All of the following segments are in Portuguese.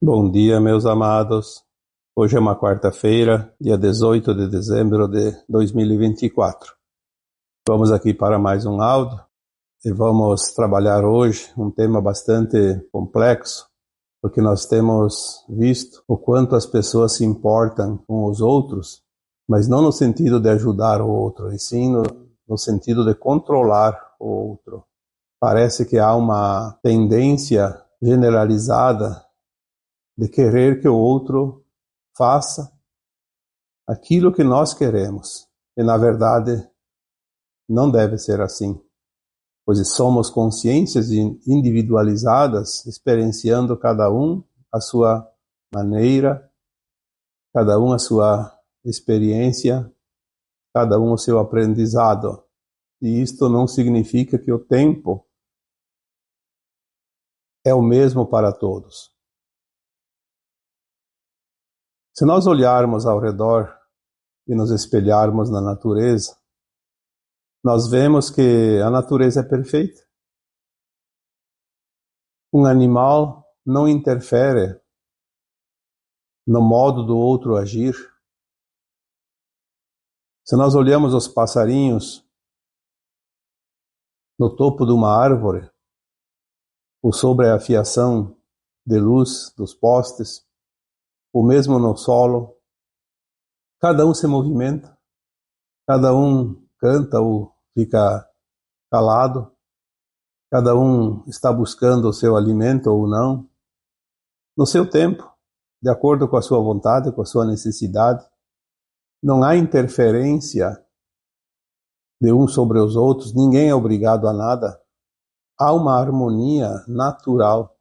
Bom dia, meus amados. Hoje é uma quarta-feira, dia 18 de dezembro de 2024. Vamos aqui para mais um áudio e vamos trabalhar hoje um tema bastante complexo, porque nós temos visto o quanto as pessoas se importam com os outros, mas não no sentido de ajudar o outro, e sim no sentido de controlar o outro. Parece que há uma tendência generalizada de querer que o outro faça aquilo que nós queremos. E, na verdade, não deve ser assim, pois somos consciências individualizadas, experienciando cada um a sua maneira, cada um a sua experiência, cada um o seu aprendizado. E isto não significa que o tempo é o mesmo para todos. Se nós olharmos ao redor e nos espelharmos na natureza, nós vemos que a natureza é perfeita. Um animal não interfere no modo do outro agir. Se nós olhamos os passarinhos no topo de uma árvore, ou sobre a fiação de luz dos postes, ou mesmo no solo, cada um se movimenta, cada um canta ou fica calado, cada um está buscando o seu alimento ou não, no seu tempo, de acordo com a sua vontade, com a sua necessidade. Não há interferência de uns sobre os outros, ninguém é obrigado a nada. Há uma harmonia natural.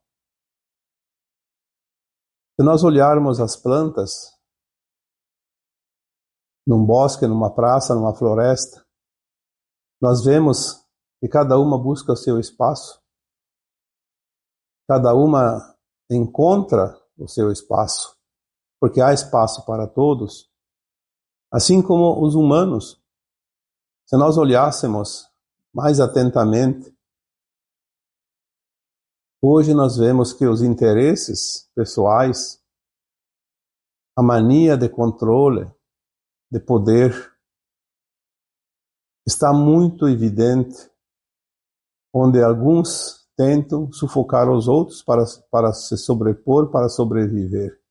Se nós olharmos as plantas, num bosque, numa praça, numa floresta, nós vemos que cada uma busca o seu espaço, cada uma encontra o seu espaço, porque há espaço para todos, assim como os humanos. Se nós olhássemos mais atentamente, hoje nós vemos que os interesses pessoais, a mania de controle, de poder, está muito evidente, onde alguns tentam sufocar os outros para se sobrepor, para sobreviver.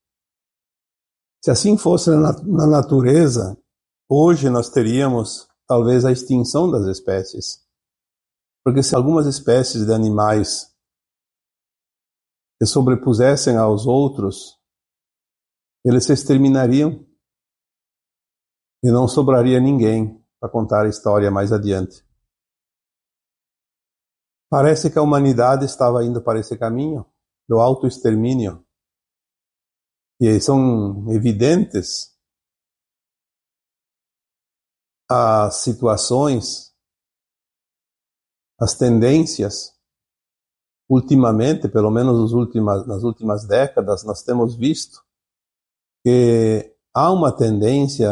Se assim fosse na natureza, hoje nós teríamos talvez a extinção das espécies. Porque se algumas espécies de animais se sobrepusessem aos outros, eles se exterminariam e não sobraria ninguém para contar a história mais adiante. Parece que a humanidade estava indo para esse caminho do autoextermínio. E são evidentes as situações, as tendências. Ultimamente, pelo menos nas últimas décadas, nós temos visto que há uma tendência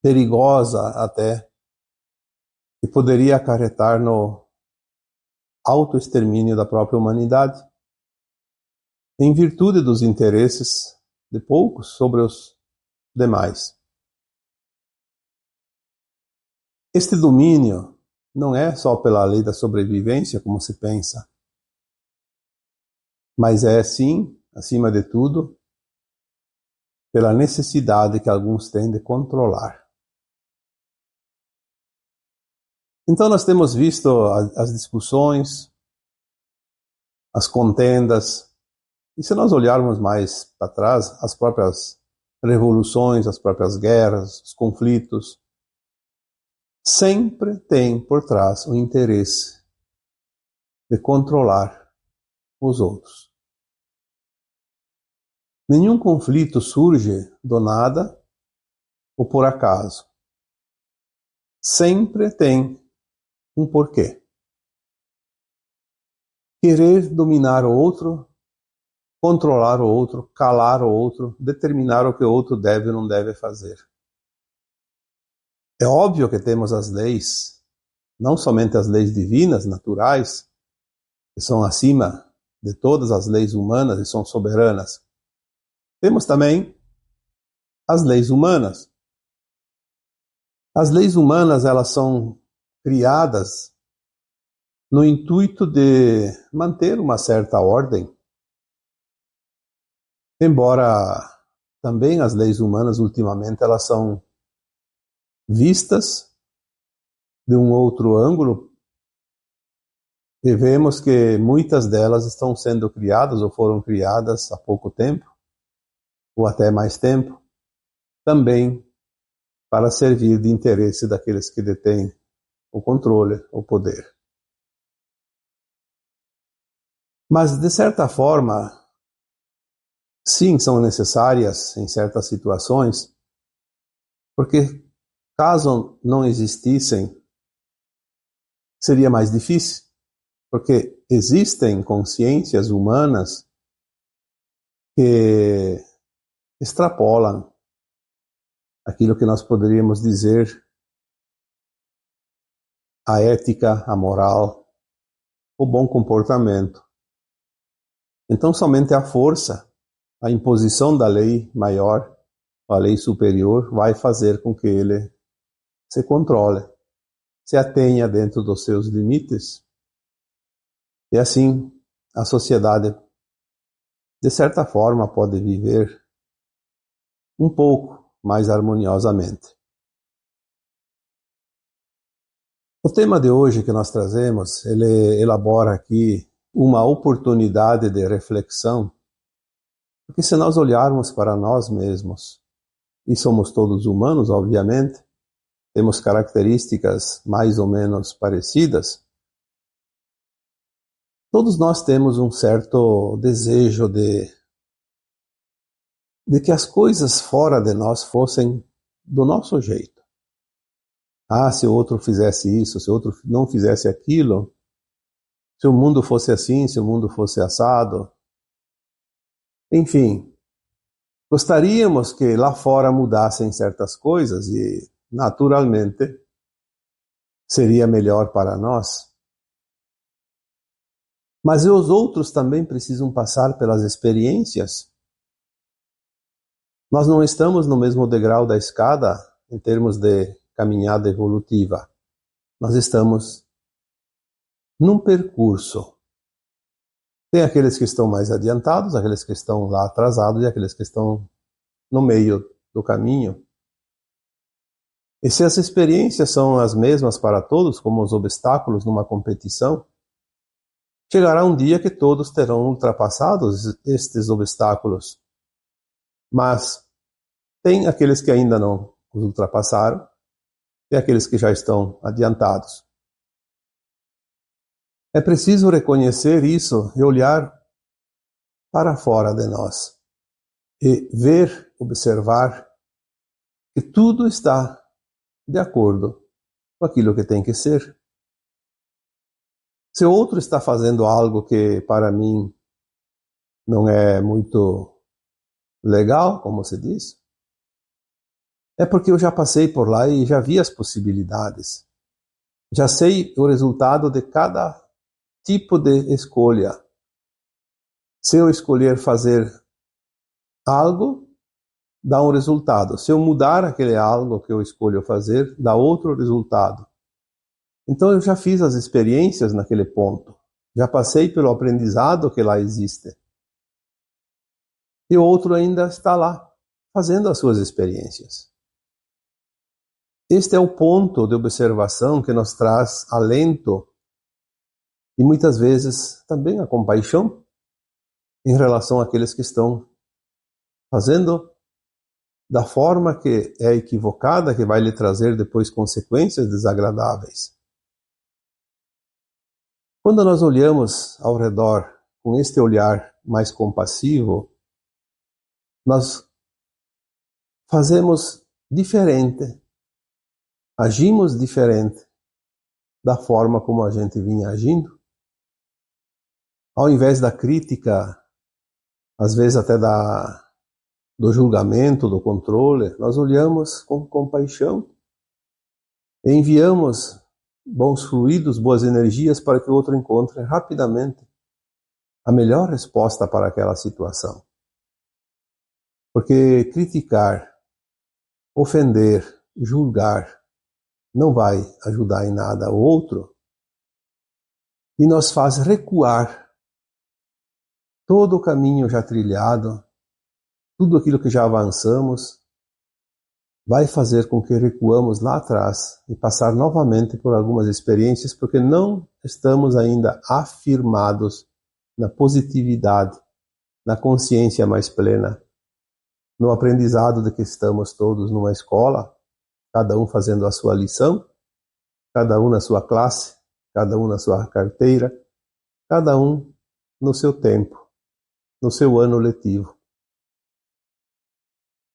perigosa até, que poderia acarretar no autoextermínio da própria humanidade, em virtude dos interesses de poucos sobre os demais. Este domínio não é só pela lei da sobrevivência, como se pensa, mas é sim, acima de tudo, pela necessidade que alguns têm de controlar. Então nós temos visto as discussões, as contendas, e se nós olharmos mais para trás, as próprias revoluções, as próprias guerras, os conflitos, sempre tem por trás o interesse de controlar os outros. Nenhum conflito surge do nada ou por acaso. Sempre tem um porquê. Querer dominar o outro, controlar o outro, calar o outro, determinar o que o outro deve ou não deve fazer. É óbvio que temos as leis, não somente as leis divinas, naturais, que são acima de todas as leis humanas e são soberanas. Temos também as leis humanas. As leis humanas, elas são criadas no intuito de manter uma certa ordem, embora também as leis humanas, ultimamente, elas são vistas de um outro ângulo e vemos que muitas delas estão sendo criadas ou foram criadas há pouco tempo, ou até mais tempo, também para servir de interesse daqueles que detêm o controle, o poder. Mas, de certa forma, sim, são necessárias em certas situações, porque caso não existissem, seria mais difícil, porque existem consciências humanas que extrapolam aquilo que nós poderíamos dizer a ética, a moral, o bom comportamento. Então, somente a força, a imposição da lei maior, a lei superior, vai fazer com que ele se controle, se atenha dentro dos seus limites. E assim, a sociedade, de certa forma, pode viver um pouco mais harmoniosamente. O tema de hoje que nós trazemos, ele elabora aqui uma oportunidade de reflexão, porque se nós olharmos para nós mesmos, e somos todos humanos, obviamente, temos características mais ou menos parecidas, todos nós temos um certo desejo de que as coisas fora de nós fossem do nosso jeito. Ah, se o outro fizesse isso, se o outro não fizesse aquilo, se o mundo fosse assim, se o mundo fosse assado. Enfim, gostaríamos que lá fora mudassem certas coisas e, naturalmente, seria melhor para nós. Mas os outros também precisam passar pelas experiências. Nós não estamos no mesmo degrau da escada em termos de caminhada evolutiva. Nós estamos num percurso. Tem aqueles que estão mais adiantados, aqueles que estão lá atrasados e aqueles que estão no meio do caminho. E se as experiências são as mesmas para todos, como os obstáculos numa competição, chegará um dia que todos terão ultrapassado estes obstáculos. Mas tem aqueles que ainda não os ultrapassaram e aqueles que já estão adiantados. É preciso reconhecer isso e olhar para fora de nós e ver, observar que tudo está de acordo com aquilo que tem que ser. Se o outro está fazendo algo que para mim não é muito legal, como se diz, é porque eu já passei por lá e já vi as possibilidades. Já sei o resultado de cada tipo de escolha. Se eu escolher fazer algo, dá um resultado. Se eu mudar aquele algo que eu escolho fazer, dá outro resultado. Então eu já fiz as experiências naquele ponto. Já passei pelo aprendizado que lá existe. E o outro ainda está lá, fazendo as suas experiências. Este é o ponto de observação que nos traz alento e muitas vezes também a compaixão em relação àqueles que estão fazendo da forma que é equivocada, que vai lhe trazer depois consequências desagradáveis. Quando nós olhamos ao redor com este olhar mais compassivo, nós fazemos diferente, agimos diferente da forma como a gente vinha agindo. Ao invés da crítica, às vezes até do julgamento, do controle, nós olhamos com compaixão e enviamos bons fluidos, boas energias para que o outro encontre rapidamente a melhor resposta para aquela situação. Porque criticar, ofender, julgar não vai ajudar em nada o outro e nos faz recuar todo o caminho já trilhado, tudo aquilo que já avançamos, vai fazer com que recuamos lá atrás e passar novamente por algumas experiências porque não estamos ainda afirmados na positividade, na consciência mais plena, no aprendizado de que estamos todos numa escola, cada um fazendo a sua lição, cada um na sua classe, cada um na sua carteira, cada um no seu tempo, no seu ano letivo.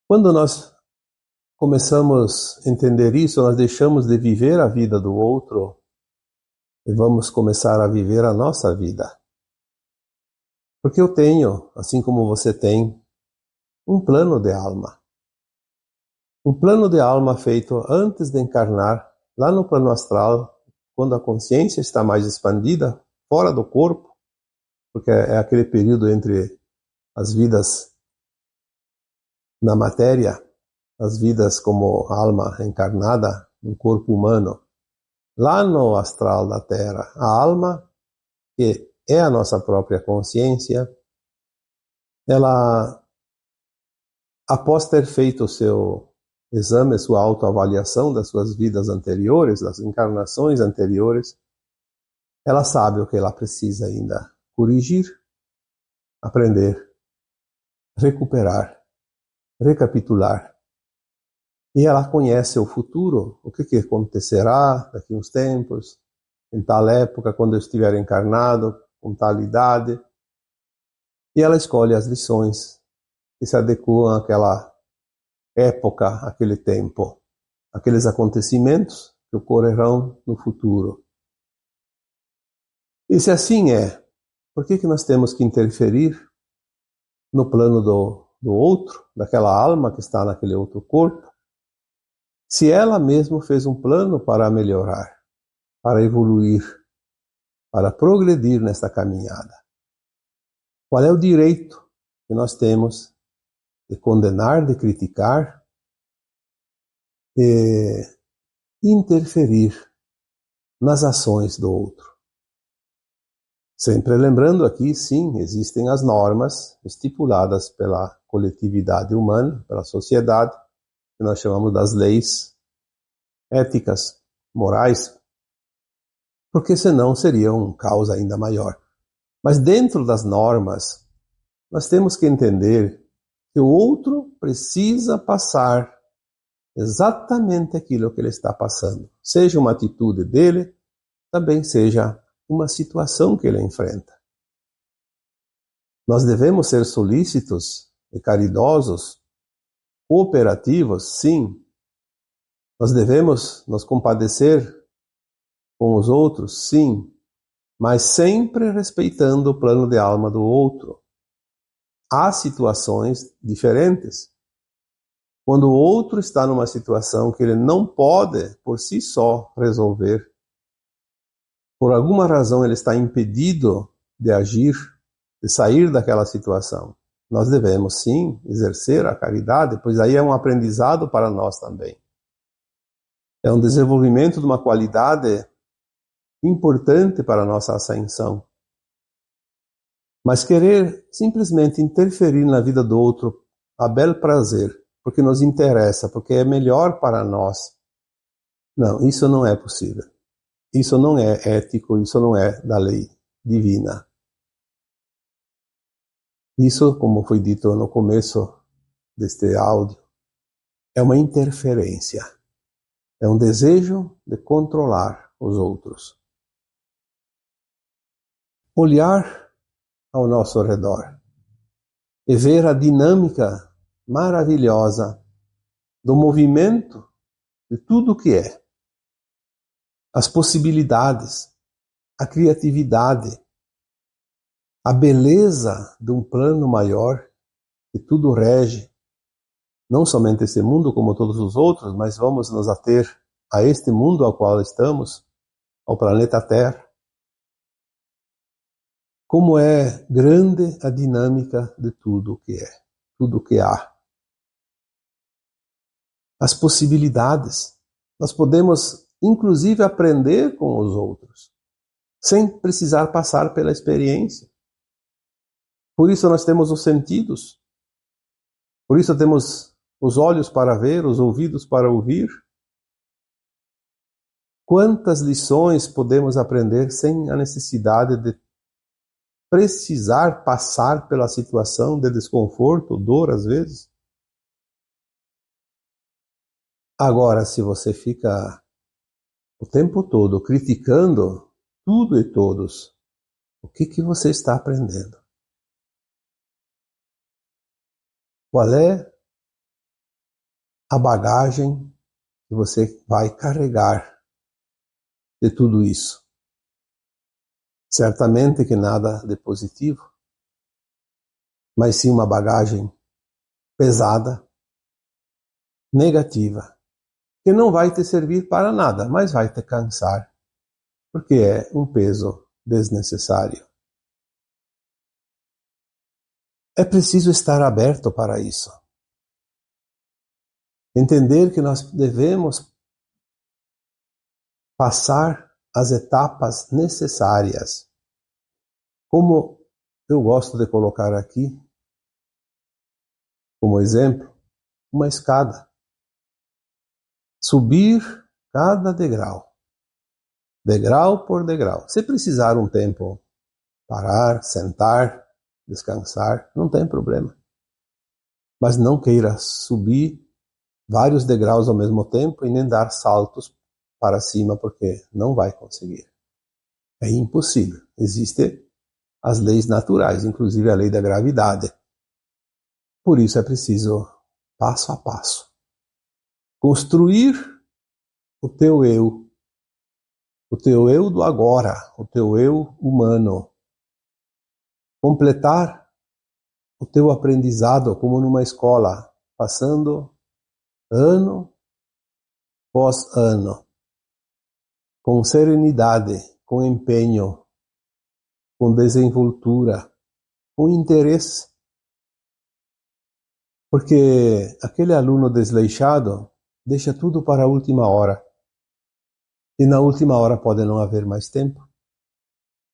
Quando nós começamos a entender isso, nós deixamos de viver a vida do outro e vamos começar a viver a nossa vida. Porque eu tenho, assim como você tem, um plano de alma. Um plano de alma feito antes de encarnar, lá no plano astral, quando a consciência está mais expandida, fora do corpo, porque é aquele período entre as vidas na matéria, as vidas como alma encarnada no corpo humano, lá no astral da Terra, a alma, que é a nossa própria consciência, ela, após ter feito o seu exame, sua autoavaliação das suas vidas anteriores, das encarnações anteriores, ela sabe o que ela precisa ainda corrigir, aprender, recuperar, recapitular. E ela conhece o futuro, o que acontecerá daqui a uns tempos, em tal época, quando eu estiver encarnado, com tal idade. E ela escolhe as lições que se adequam àquela época, àquele tempo, aqueles acontecimentos que ocorrerão no futuro. E se assim é, por que nós temos que interferir no plano do outro, daquela alma que está naquele outro corpo, se ela mesma fez um plano para melhorar, para evoluir, para progredir nesta caminhada? Qual é o direito que nós temos de condenar, de criticar, de interferir nas ações do outro? Sempre lembrando aqui, sim, existem as normas estipuladas pela coletividade humana, pela sociedade, que nós chamamos das leis éticas, morais, porque senão seria um caos ainda maior. Mas dentro das normas, nós temos que entender que o outro precisa passar exatamente aquilo que ele está passando. Seja uma atitude dele, também seja uma situação que ele enfrenta. Nós devemos ser solícitos e caridosos, cooperativos, sim. Nós devemos nos compadecer com os outros, sim, mas sempre respeitando o plano de alma do outro. Há situações diferentes. Quando o outro está numa situação que ele não pode, por si só, resolver, por alguma razão ele está impedido de agir, de sair daquela situação, nós devemos, sim, exercer a caridade, pois aí é um aprendizado para nós também. É um desenvolvimento de uma qualidade importante para a nossa ascensão. Mas querer simplesmente interferir na vida do outro a bel prazer, porque nos interessa, porque é melhor para nós, não, isso não é possível. Isso não é ético, isso não é da lei divina. Isso, como foi dito no começo deste áudio, é uma interferência. É um desejo de controlar os outros. Olhar ao nosso redor e ver a dinâmica maravilhosa do movimento de tudo o que é. As possibilidades, a criatividade, a beleza de um plano maior que tudo rege, não somente este mundo como todos os outros, mas vamos nos ater a este mundo ao qual estamos, ao planeta Terra. como é grande a dinâmica de tudo o que é, tudo o que há. As possibilidades. Nós podemos, inclusive, aprender com os outros, sem precisar passar pela experiência. Por isso nós temos os sentidos. Por isso temos os olhos para ver, os ouvidos para ouvir. Quantas lições podemos aprender sem a necessidade de precisar passar pela situação de desconforto, dor às vezes? Agora, se você fica o tempo todo criticando tudo e todos, o que você está aprendendo? Qual é a bagagem que você vai carregar de tudo isso? Certamente que nada de positivo, mas sim uma bagagem pesada, negativa, que não vai te servir para nada, mas vai te cansar, porque é um peso desnecessário. É preciso estar aberto para isso. Entender que nós devemos passar as etapas necessárias. Como eu gosto de colocar aqui, como exemplo, uma escada. Subir cada degrau, degrau por degrau. Se precisar um tempo, parar, sentar, descansar, não tem problema. Mas não queira subir vários degraus ao mesmo tempo e nem dar saltos para cima, porque não vai conseguir. É impossível. Existem as leis naturais, inclusive a lei da gravidade. Por isso é preciso, passo a passo, construir o teu eu do agora, o teu eu humano. Completar o teu aprendizado como numa escola, passando ano após ano, com serenidade, com empenho, com desenvoltura, com interesse. Porque aquele aluno desleixado deixa tudo para a última hora. E na última hora pode não haver mais tempo,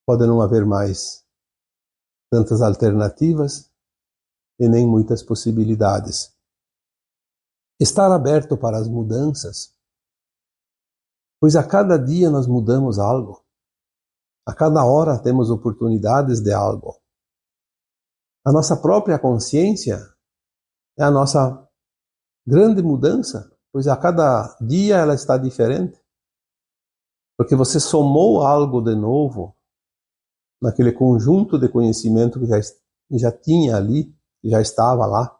pode não haver mais tantas alternativas e nem muitas possibilidades. Estar aberto para as mudanças, pois a cada dia nós mudamos algo. A cada hora temos oportunidades de algo. A nossa própria consciência é a nossa grande mudança, pois a cada dia ela está diferente. Porque você somou algo de novo naquele conjunto de conhecimento que já tinha ali, que já estava lá.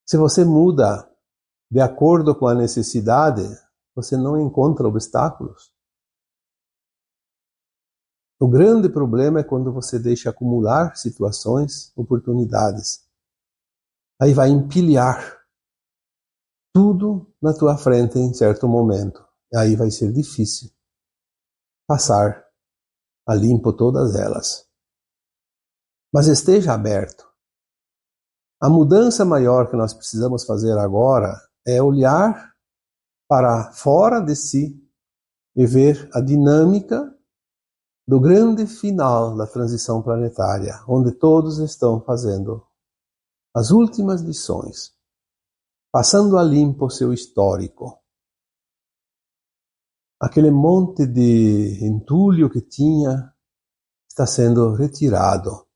Se você muda de acordo com a necessidade, você não encontra obstáculos. O grande problema é quando você deixa acumular situações, oportunidades. Aí vai empilhar tudo na tua frente em certo momento. E aí vai ser difícil passar a limpo todas elas. Mas esteja aberto. A mudança maior que nós precisamos fazer agora é olhar para fora de si e ver a dinâmica do grande final da transição planetária, onde todos estão fazendo as últimas lições, passando a limpo o seu histórico. Aquele monte de entulho que tinha está sendo retirado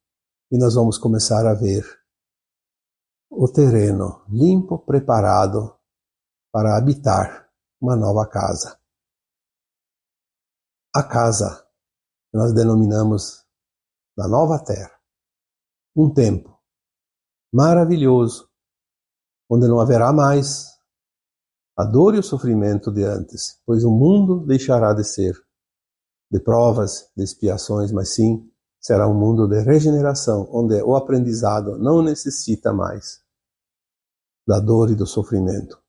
e nós vamos começar a ver o terreno limpo, preparado para habitar uma nova casa. A casa que nós denominamos da nova terra. Um tempo maravilhoso, onde não haverá mais a dor e o sofrimento de antes, pois o mundo deixará de ser de provas, de expiações, mas sim será um mundo de regeneração, onde o aprendizado não necessita mais da dor e do sofrimento.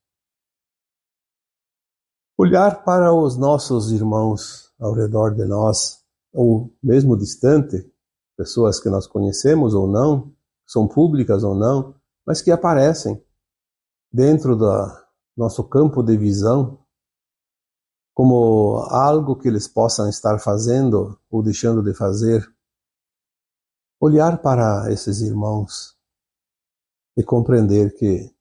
Olhar para os nossos irmãos ao redor de nós, ou mesmo distante, pessoas que nós conhecemos ou não, são públicas ou não, mas que aparecem dentro do nosso campo de visão como algo que eles possam estar fazendo ou deixando de fazer. Olhar para esses irmãos e compreender que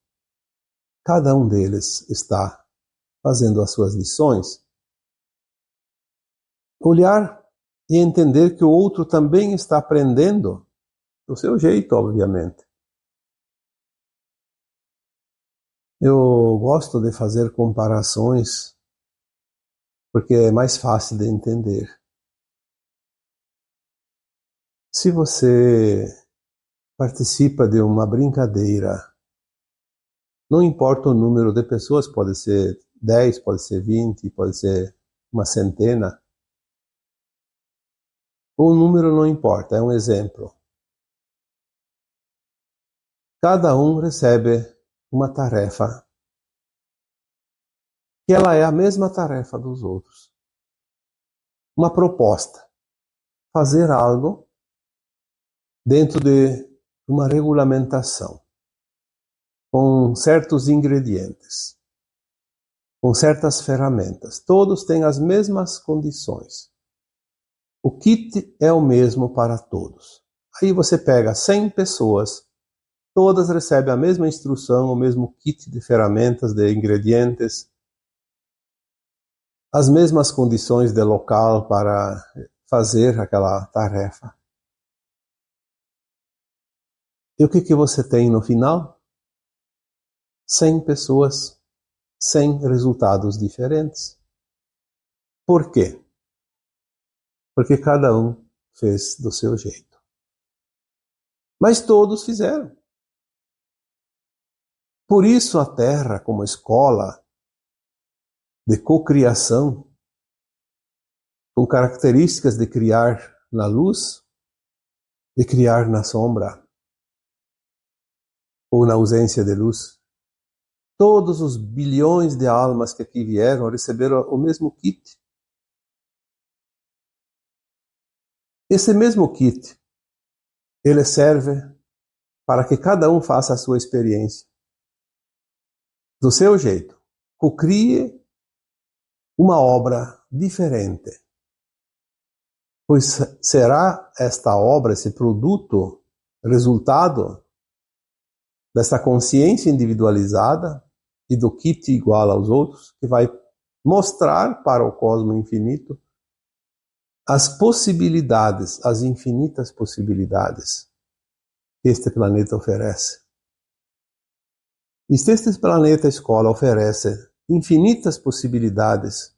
cada um deles está fazendo as suas lições. Olhar e entender que o outro também está aprendendo do seu jeito, obviamente. Eu gosto de fazer comparações porque é mais fácil de entender. Se você participa de uma brincadeira, não importa o número de pessoas, pode ser 10, pode ser 20, pode ser uma centena. O número não importa, é um exemplo. Cada um recebe uma tarefa, que ela é a mesma tarefa dos outros. Uma proposta. Fazer algo dentro de uma regulamentação, com certos ingredientes, com certas ferramentas. Todos têm as mesmas condições. O kit é o mesmo para todos. Aí você pega 100 pessoas, todas recebem a mesma instrução, o mesmo kit de ferramentas, de ingredientes, as mesmas condições de local para fazer aquela tarefa. E o que você tem no final? 100 pessoas, 100 resultados diferentes. Por quê? Porque cada um fez do seu jeito. Mas todos fizeram. Por isso a Terra, como escola de cocriação, com características de criar na luz, de criar na sombra, ou na ausência de luz. Todos os bilhões de almas que aqui vieram receberam o mesmo kit. Esse mesmo kit, ele serve para que cada um faça a sua experiência do seu jeito. Cocrie uma obra diferente. Pois será esta obra, esse produto, resultado dessa consciência individualizada e do kit igual aos outros, que vai mostrar para o cosmo infinito as possibilidades, as infinitas possibilidades que este planeta oferece. E se este planeta escola oferece infinitas possibilidades,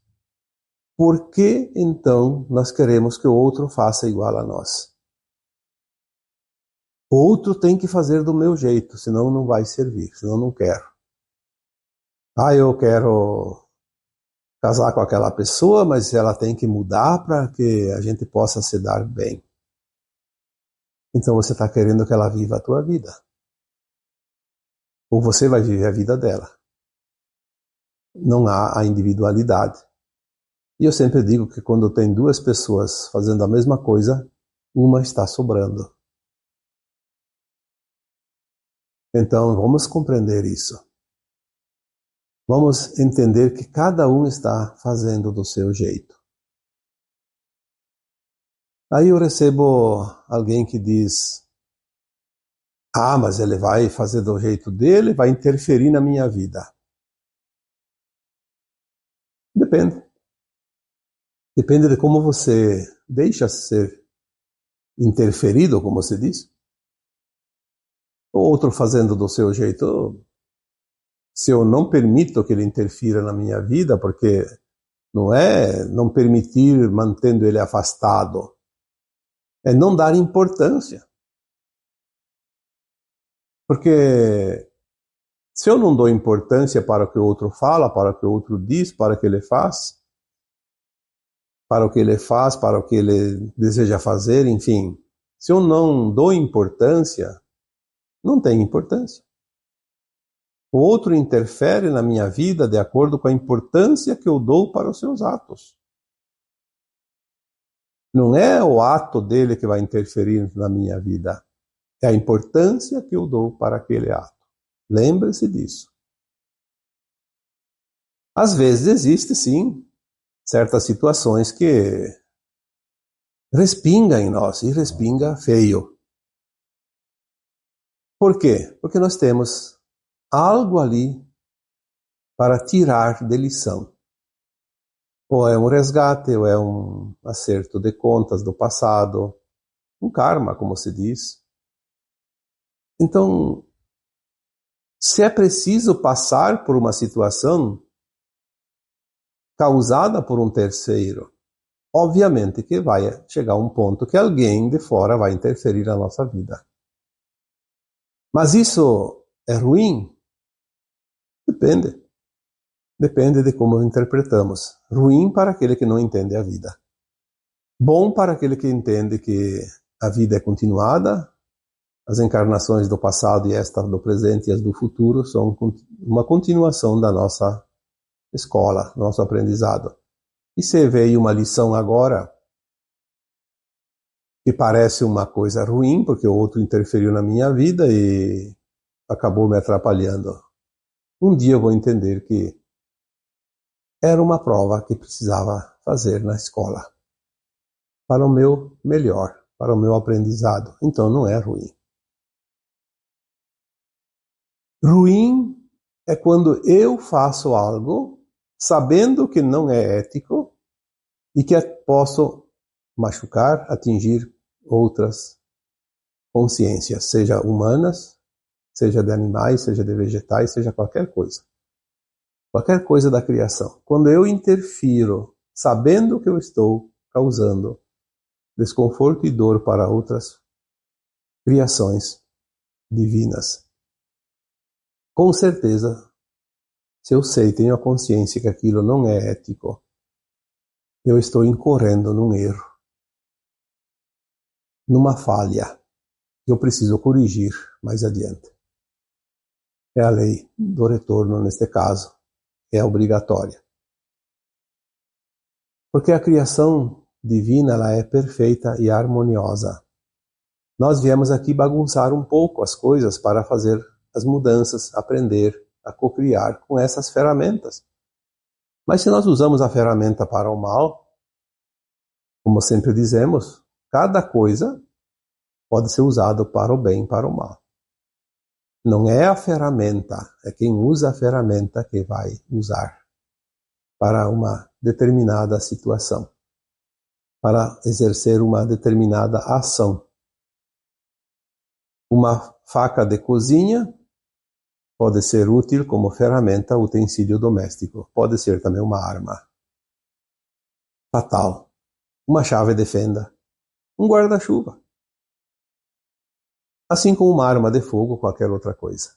por que então nós queremos que o outro faça igual a nós? O outro tem que fazer do meu jeito, senão não vai servir, senão não quero. Eu quero casar com aquela pessoa, mas ela tem que mudar para que a gente possa se dar bem. Então você está querendo que ela viva a tua vida. Ou você vai viver a vida dela. Não há a individualidade. E eu sempre digo que quando tem duas pessoas fazendo a mesma coisa, uma está sobrando. Então vamos compreender isso. Vamos entender que cada um está fazendo do seu jeito. Aí eu recebo alguém que diz: mas ele vai fazer do jeito dele, vai interferir na minha vida. Depende. Depende de como você deixa ser interferido, como se diz. O outro fazendo do seu jeito, se eu não permito que ele interfira na minha vida, porque não é não permitir mantendo ele afastado, é não dar importância. Porque se eu não dou importância para o que o outro fala, para o que o outro diz, para o que ele faz, para o que ele faz, para o que ele deseja fazer, enfim, se eu não dou importância, não tem importância. O outro interfere na minha vida de acordo com a importância que eu dou para os seus atos. Não é o ato dele que vai interferir na minha vida. É a importância que eu dou para aquele ato. Lembre-se disso. Às vezes existe, sim, certas situações que respinga em nós, e respinga feio. Por quê? Porque nós temos algo ali para tirar de lição. Ou é um resgate, ou é um acerto de contas do passado, um karma, como se diz. Então, se é preciso passar por uma situação causada por um terceiro, obviamente que vai chegar um ponto que alguém de fora vai interferir na nossa vida. Mas isso é ruim? Depende. Depende de como interpretamos. Ruim para aquele que não entende a vida. Bom para aquele que entende que a vida é continuada, as encarnações do passado e esta do presente e as do futuro são uma continuação da nossa escola, nosso aprendizado. E se veio uma lição agora que parece uma coisa ruim, porque o outro interferiu na minha vida e acabou me atrapalhando. Um dia eu vou entender que era uma prova que precisava fazer na escola, para o meu melhor, para o meu aprendizado. Então não é ruim. Ruim é quando eu faço algo sabendo que não é ético e que posso machucar, atingir outras consciências, seja humanas, seja de animais, seja de vegetais, seja qualquer coisa. Qualquer coisa da criação. Quando eu interfiro sabendo que eu estou causando desconforto e dor para outras criações divinas, com certeza, se eu sei, tenho a consciência que aquilo não é ético, eu estou incorrendo num erro, numa falha, que eu preciso corrigir mais adiante. É a lei do retorno, neste caso, é obrigatória. Porque a criação divina ela é perfeita e harmoniosa. Nós viemos aqui bagunçar um pouco as coisas para fazer as mudanças, aprender a cocriar com essas ferramentas. Mas se nós usamos a ferramenta para o mal, como sempre dizemos, cada coisa pode ser usada para o bem, para o mal. Não é a ferramenta, é quem usa a ferramenta que vai usar para uma determinada situação, para exercer uma determinada ação. Uma faca de cozinha pode ser útil como ferramenta, utensílio doméstico. Pode ser também uma arma fatal. Uma chave de fenda. Um guarda-chuva. Assim como uma arma de fogo ou qualquer outra coisa.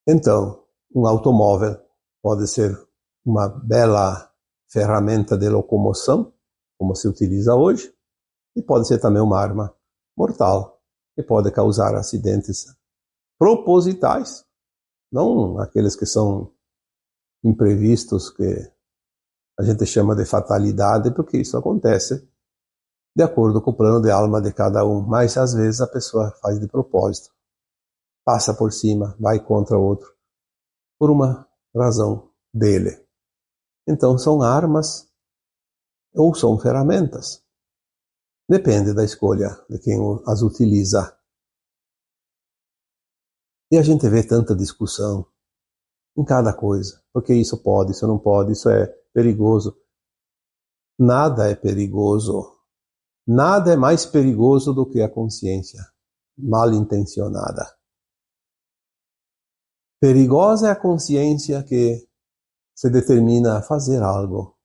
Então, um automóvel pode ser uma bela ferramenta de locomoção, como se utiliza hoje, e pode ser também uma arma mortal, que pode causar acidentes propositais, não aqueles que são imprevistos, que a gente chama de fatalidade, porque isso acontece de acordo com o plano de alma de cada um, mas às vezes a pessoa faz de propósito, passa por cima, vai contra o outro, por uma razão dele. Então são armas ou são ferramentas. Depende da escolha de quem as utiliza. E a gente vê tanta discussão em cada coisa. Porque isso pode, isso não pode, isso é perigoso. Nada é perigoso. Nada é mais perigoso do que a consciência mal intencionada. Perigosa é a consciência que se determina a fazer algo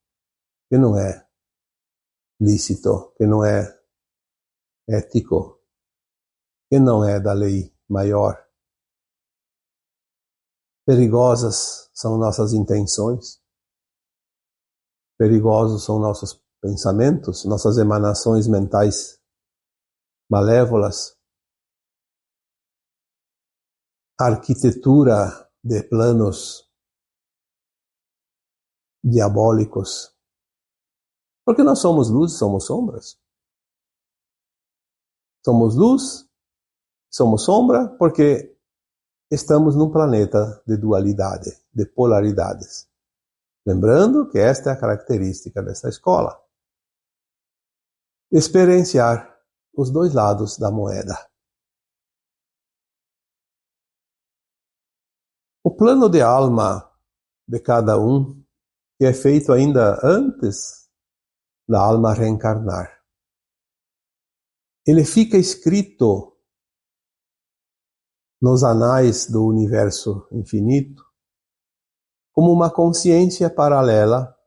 que não é lícito, que não é ético, que não é da lei maior. Perigosas são nossas intenções, perigosos são nossos pensamentos, nossas emanações mentais malévolas, a arquitetura de planos diabólicos Porque nós somos luz e somos sombras. Somos luz, somos sombra, porque estamos num planeta de dualidade, de polaridades. Lembrando que esta é a característica desta escola. Experienciar os dois lados da moeda. O plano de alma de cada um, que é feito ainda antes da alma reencarnar, ele fica escrito nos anais do universo infinito como uma consciência paralela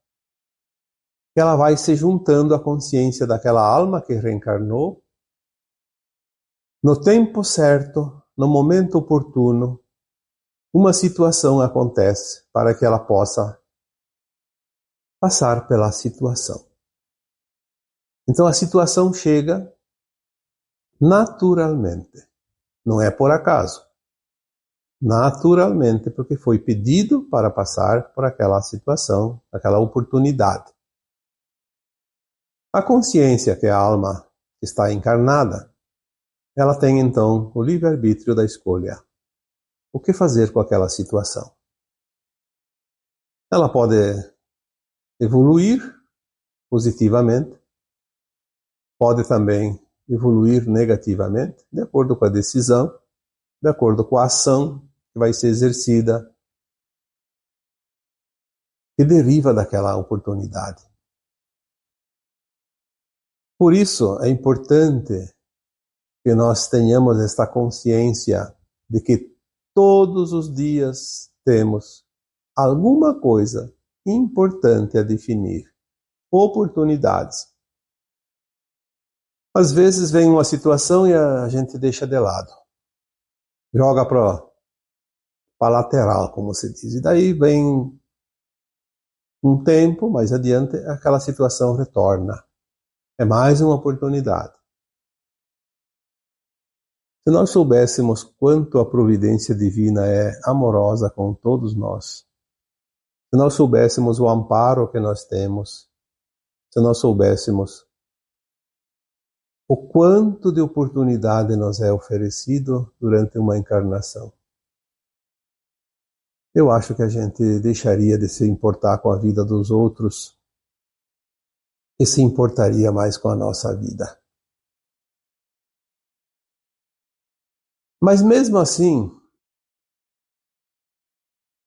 que ela vai se juntando à consciência daquela alma que reencarnou. No tempo certo, no momento oportuno, uma situação acontece para que ela possa passar pela situação. Então a situação chega naturalmente, não é por acaso. Naturalmente, porque foi pedido para passar por aquela situação, aquela oportunidade. A consciência, que é a alma que está encarnada, ela tem então o livre-arbítrio da escolha. O que fazer com aquela situação? Ela pode evoluir positivamente, pode também evoluir negativamente, de acordo com a decisão, de acordo com a ação que vai ser exercida, que deriva daquela oportunidade. Por isso, é importante que nós tenhamos esta consciência de que todos os dias temos alguma coisa importante a definir, oportunidades. Às vezes vem uma situação e a gente deixa de lado, joga para a lateral, como se diz, e daí vem um tempo, mais adiante, aquela situação retorna. É mais uma oportunidade. Se nós soubéssemos quanto a providência divina é amorosa com todos nós, se nós soubéssemos o amparo que nós temos, se nós soubéssemos o quanto de oportunidade nos é oferecido durante uma encarnação, eu acho que a gente deixaria de se importar com a vida dos outros e se importaria mais com a nossa vida. Mas mesmo assim,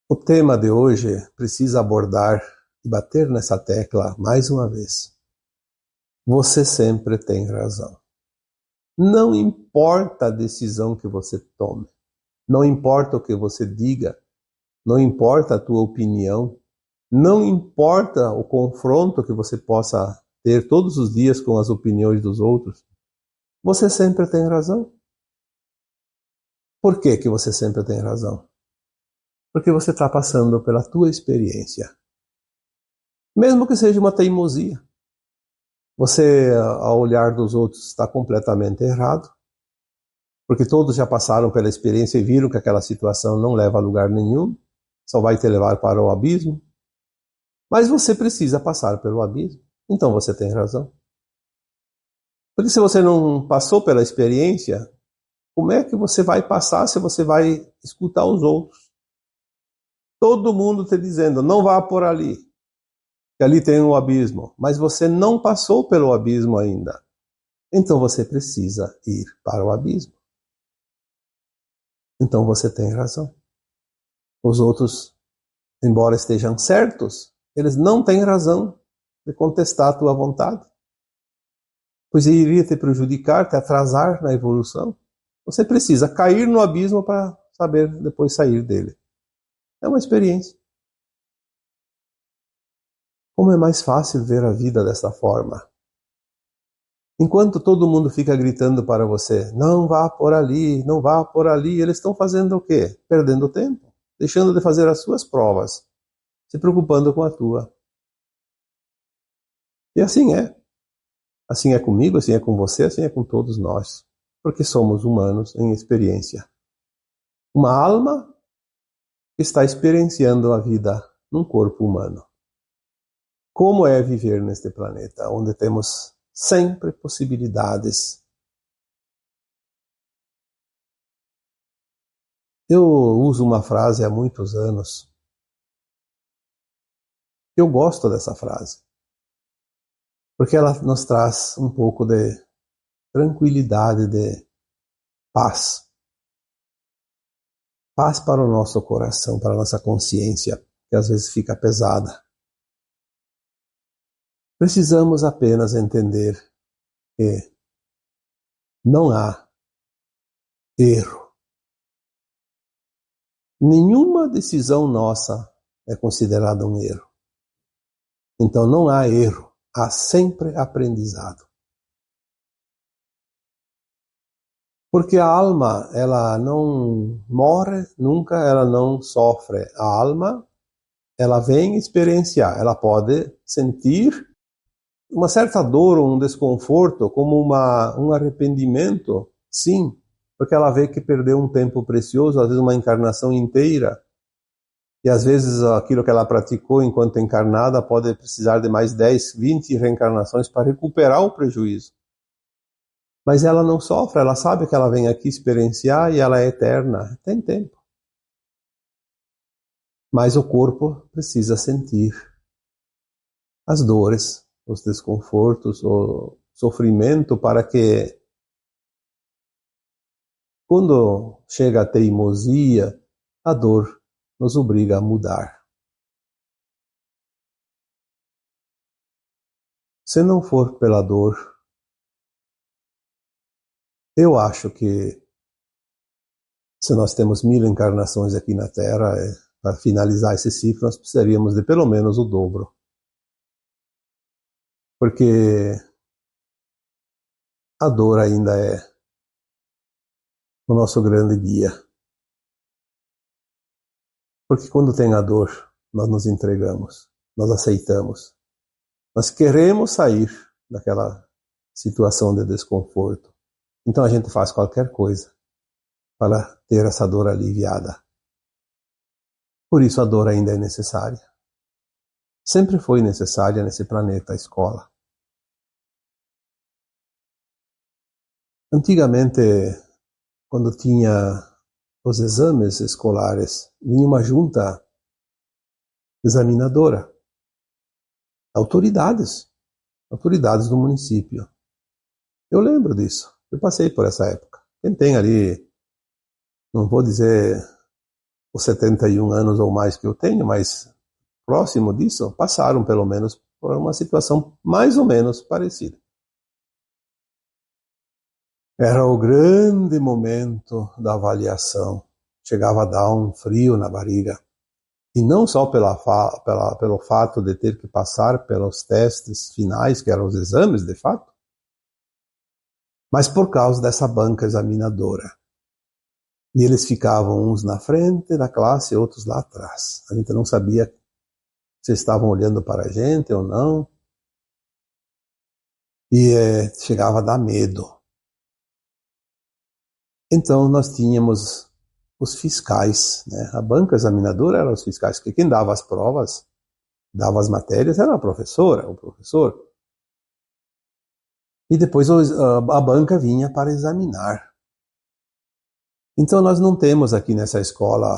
o tema de hoje precisa abordar e bater nessa tecla mais uma vez. Você sempre tem razão. Não importa a decisão que você tome, não importa o que você diga, não importa a tua opinião, não importa o confronto que você possa ter todos os dias com as opiniões dos outros, você sempre tem razão. Por que que você sempre tem razão? Porque você está passando pela tua experiência. Mesmo que seja uma teimosia. Você, ao olhar dos outros, está completamente errado. Porque todos já passaram pela experiência e viram que aquela situação não leva a lugar nenhum. Só vai te levar para o abismo. Mas você precisa passar pelo abismo. Então você tem razão. Porque se você não passou pela experiência, como é que você vai passar se você vai escutar os outros? Todo mundo te dizendo, não vá por ali, que ali tem um abismo. Mas você não passou pelo abismo ainda. Então você precisa ir para o abismo. Então você tem razão. Os outros, embora estejam certos, eles não têm razão de contestar a tua vontade. Pois iria te prejudicar, te atrasar na evolução. Você precisa cair no abismo para saber depois sair dele. É uma experiência. Como é mais fácil ver a vida dessa forma? Enquanto todo mundo fica gritando para você, não vá por ali, não vá por ali, eles estão fazendo o quê? Perdendo tempo, deixando de fazer as suas provas, se preocupando com a tua. E assim é. Assim é comigo, assim é com você, assim é com todos nós. Porque somos humanos em experiência. Uma alma que está experienciando a vida num corpo humano. como é viver neste planeta, onde temos sempre possibilidades. Eu uso uma frase há muitos anos. Eu gosto dessa frase, porque ela nos traz um pouco de tranquilidade, de paz. Paz para o nosso coração, para a nossa consciência, que às vezes fica pesada. Precisamos apenas entender que não há erro. Nenhuma decisão nossa é considerada um erro. Então não há erro, há sempre aprendizado. Porque a alma, ela não morre nunca, ela não sofre. A alma, ela vem experienciar, ela pode sentir uma certa dor ou um desconforto, como um arrependimento, sim, porque ela vê que perdeu um tempo precioso, às vezes uma encarnação inteira, e às vezes aquilo que ela praticou enquanto encarnada pode precisar de mais 10, 20 reencarnações para recuperar o prejuízo. Mas ela não sofre, ela sabe que ela vem aqui experienciar e ela é eterna, tem tempo. Mas o corpo precisa sentir as dores, os desconfortos, o sofrimento, para que, quando chega a teimosia, a dor nos obriga a mudar. Se não for pela dor, eu acho que, se nós temos 1000 encarnações aqui na Terra, para finalizar esse ciclo, nós precisaríamos de pelo menos o dobro. Porque a dor ainda é o nosso grande guia. Porque quando tem a dor, nós nos entregamos, nós aceitamos. Nós queremos sair daquela situação de desconforto. Então a gente faz qualquer coisa para ter essa dor aliviada. Por isso a dor ainda é necessária. Sempre foi necessária nesse planeta a escola. Antigamente, quando tinha os exames escolares, vinha uma junta examinadora, autoridades do município. Eu lembro disso, eu passei por essa época. Quem tem ali, não vou dizer os 71 anos ou mais que eu tenho, mas próximo disso, passaram pelo menos por uma situação mais ou menos parecida. Era o grande momento da avaliação. Chegava a dar um frio na barriga. E não só pelo fato de ter que passar pelos testes finais, que eram os exames de fato, mas por causa dessa banca examinadora. E eles ficavam uns na frente da classe e outros lá atrás. A gente não sabia se estavam olhando para a gente ou não. E chegava a dar medo. Então nós tínhamos os fiscais, né? A banca examinadora eram os fiscais, porque quem dava as provas, dava as matérias, era a professora, o professor. E depois a banca vinha para examinar. Então nós não temos aqui nessa escola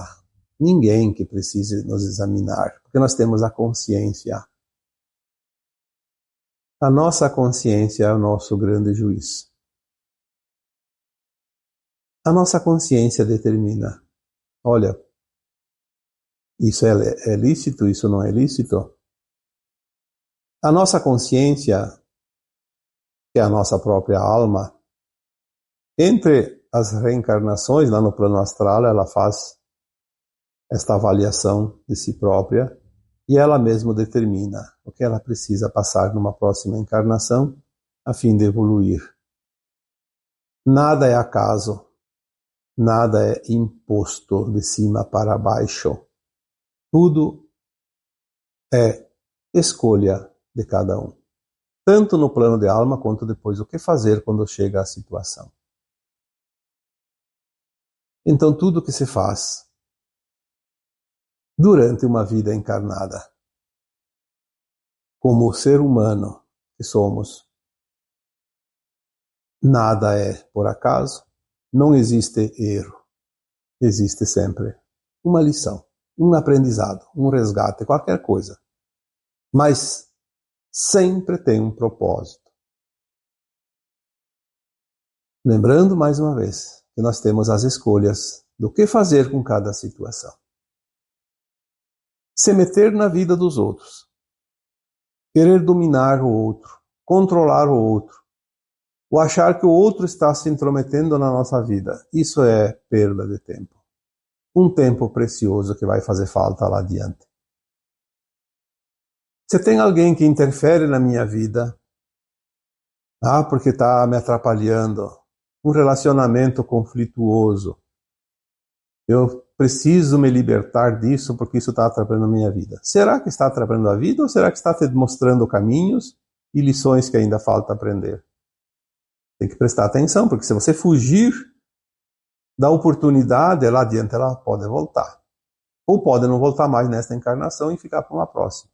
ninguém que precise nos examinar, porque nós temos a consciência. A nossa consciência é o nosso grande juiz. A nossa consciência determina, olha, isso é lícito, isso não é lícito. A nossa consciência, que é a nossa própria alma, entre as reencarnações, lá no plano astral, ela faz esta avaliação de si própria e ela mesma determina o que ela precisa passar numa próxima encarnação a fim de evoluir. Nada é acaso, nada é imposto de cima para baixo. Tudo é escolha de cada um, tanto no plano de alma quanto depois o que fazer quando chega a situação. Então tudo que se faz durante uma vida encarnada, como ser humano que somos, nada é por acaso, não existe erro, existe sempre uma lição, um aprendizado, um resgate, qualquer coisa. Mas sempre tem um propósito. Lembrando mais uma vez que nós temos as escolhas do que fazer com cada situação. Se meter na vida dos outros, querer dominar o outro, controlar o outro, ou achar que o outro está se intrometendo na nossa vida, isso é perda de tempo. Um tempo precioso que vai fazer falta lá adiante. Se tem alguém que interfere na minha vida, porque está me atrapalhando, um relacionamento conflituoso, eu preciso me libertar disso porque isso está atrapalhando a minha vida. Será que está atrapalhando a vida ou será que está te mostrando caminhos e lições que ainda falta aprender? Tem que prestar atenção, porque se você fugir da oportunidade, lá adiante ela pode voltar. Ou pode não voltar mais nesta encarnação e ficar para uma próxima.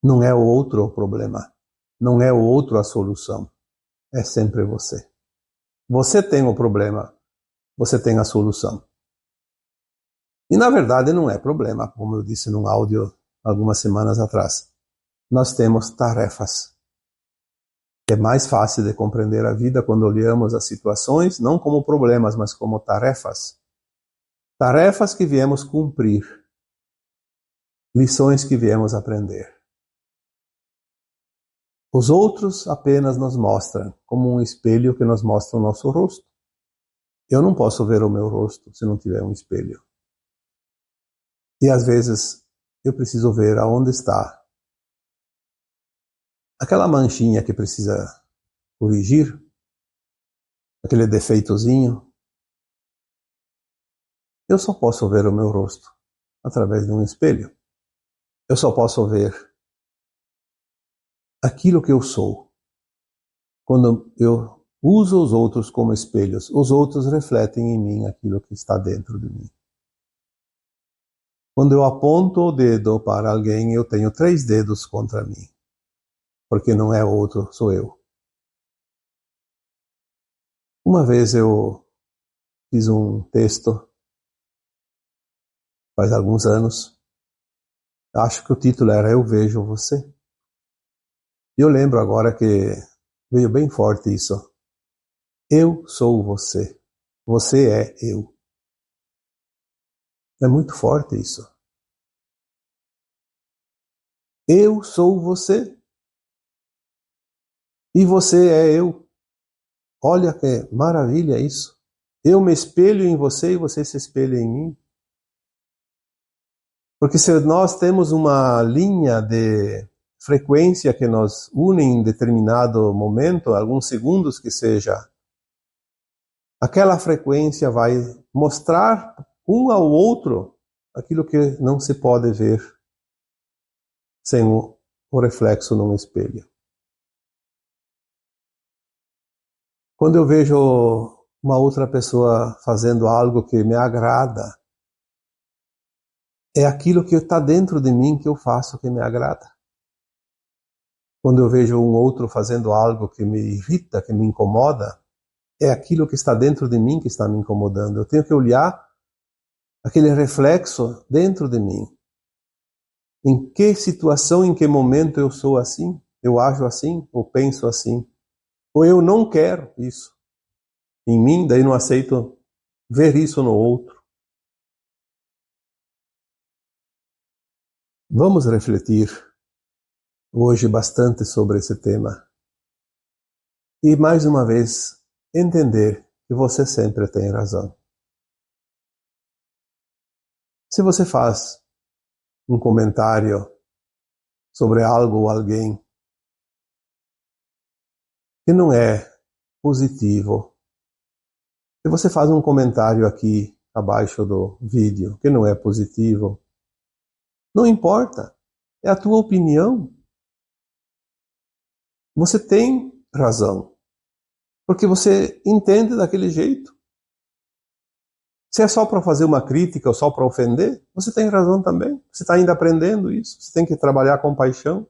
Não é o outro o problema. Não é o outro a solução. É sempre você. Você tem o problema. Você tem a solução. E na verdade não é problema, como eu disse num áudio algumas semanas atrás. Nós temos tarefas. É mais fácil de compreender a vida quando olhamos as situações não como problemas, mas como tarefas. Tarefas que viemos cumprir. Lições que viemos aprender. Os outros apenas nos mostram como um espelho que nos mostra o nosso rosto. Eu não posso ver o meu rosto se não tiver um espelho. E às vezes eu preciso ver aonde está aquela manchinha que precisa corrigir, aquele defeitozinho. Eu só posso ver o meu rosto através de um espelho. Eu só posso ver aquilo que eu sou. Quando eu uso os outros como espelhos, os outros refletem em mim aquilo que está dentro de mim. Quando eu aponto o dedo para alguém, eu tenho 3 dedos contra mim. Porque não é outro, sou eu. Uma vez eu fiz um texto, faz alguns anos, acho que o título era Eu Vejo Você. E eu lembro agora que veio bem forte isso. Eu sou você. Você é eu. É muito forte isso. Eu sou você. E você é eu. Olha que maravilha isso. Eu me espelho em você e você se espelha em mim. Porque se nós temos uma linha de frequência que nos une em determinado momento, alguns segundos que seja, aquela frequência vai mostrar um ao outro aquilo que não se pode ver sem o reflexo num espelho. Quando eu vejo uma outra pessoa fazendo algo que me agrada, é aquilo que está dentro de mim que eu faço que me agrada. Quando eu vejo um outro fazendo algo que me irrita, que me incomoda, é aquilo que está dentro de mim que está me incomodando. Eu tenho que olhar aquele reflexo dentro de mim. Em que situação, em que momento eu sou assim? Eu ajo assim? Ou penso assim? Ou eu não quero isso em mim, daí não aceito ver isso no outro. Vamos refletir hoje bastante sobre esse tema. E mais uma vez, entender que você sempre tem razão. Se você faz um comentário sobre algo ou alguém que não é positivo, se você faz um comentário aqui abaixo do vídeo que não é positivo, não importa, é a tua opinião. Você tem razão, porque você entende daquele jeito. Se é só para fazer uma crítica ou só para ofender, você tem razão também. Você está ainda aprendendo isso. Você tem que trabalhar com paixão,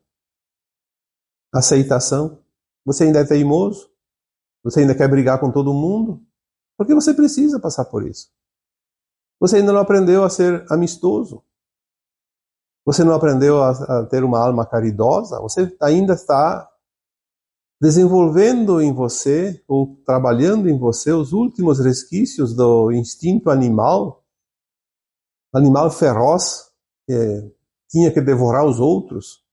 aceitação. Você ainda é teimoso. Você ainda quer brigar com todo mundo. Porque você precisa passar por isso. Você ainda não aprendeu a ser amistoso. Você não aprendeu a ter uma alma caridosa. Você ainda está desenvolvendo em você, ou trabalhando em você, os últimos resquícios do instinto animal feroz, que tinha que devorar os outros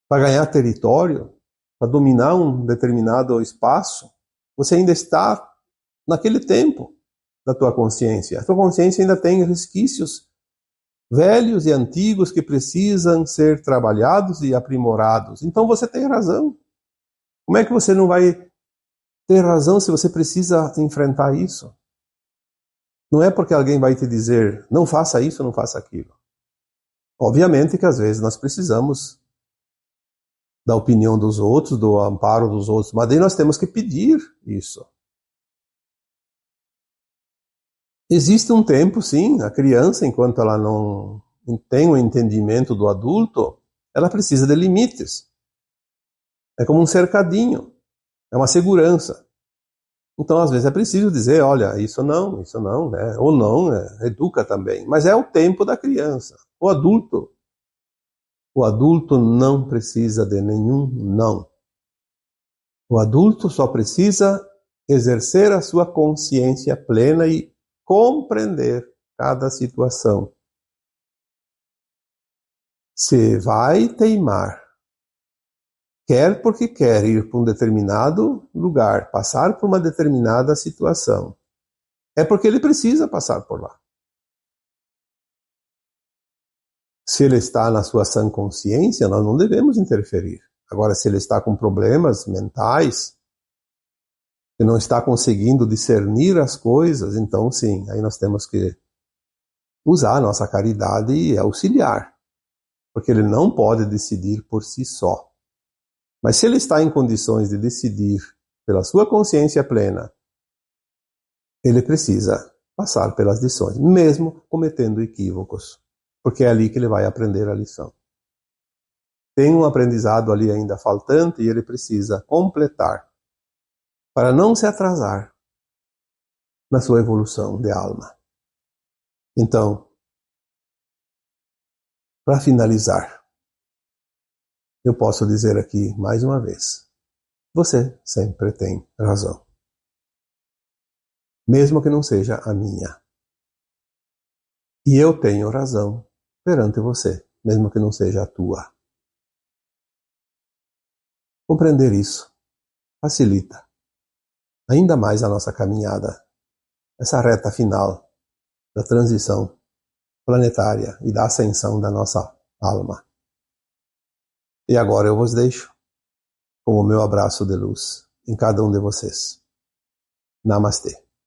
para ganhar território, para dominar um determinado espaço. Você ainda está naquele tempo da tua consciência. A tua consciência ainda tem resquícios velhos e antigos que precisam ser trabalhados e aprimorados. Então você tem razão. Como é que você não vai ter razão se você precisa enfrentar isso? Não é porque alguém vai te dizer, não faça isso, não faça aquilo. Obviamente que às vezes nós precisamos da opinião dos outros, do amparo dos outros, mas daí nós temos que pedir isso. Existe um tempo, sim, a criança, enquanto ela não tem o entendimento do adulto, ela precisa de limites. É como um cercadinho, é uma segurança. Então, às vezes é preciso dizer, olha, isso não, né? Ou não, educa também. Mas é o tempo da criança. O adulto não precisa de nenhum não. O adulto só precisa exercer a sua consciência plena e compreender cada situação. Se vai teimar, quer porque quer ir para um determinado lugar, passar por uma determinada situação, é porque ele precisa passar por lá. Se ele está na sua sã consciência, nós não devemos interferir. Agora, se ele está com problemas mentais, e não está conseguindo discernir as coisas, então sim, aí nós temos que usar a nossa caridade e auxiliar, porque ele não pode decidir por si só. Mas se ele está em condições de decidir pela sua consciência plena, ele precisa passar pelas lições, mesmo cometendo equívocos, porque é ali que ele vai aprender a lição. Tem um aprendizado ali ainda faltante e ele precisa completar para não se atrasar na sua evolução de alma. Então, para finalizar, eu posso dizer aqui mais uma vez, você sempre tem razão. Mesmo que não seja a minha. E eu tenho razão perante você, mesmo que não seja a tua. Compreender isso facilita ainda mais a nossa caminhada, essa reta final da transição planetária e da ascensão da nossa alma. E agora eu vos deixo com o meu abraço de luz em cada um de vocês. Namastê.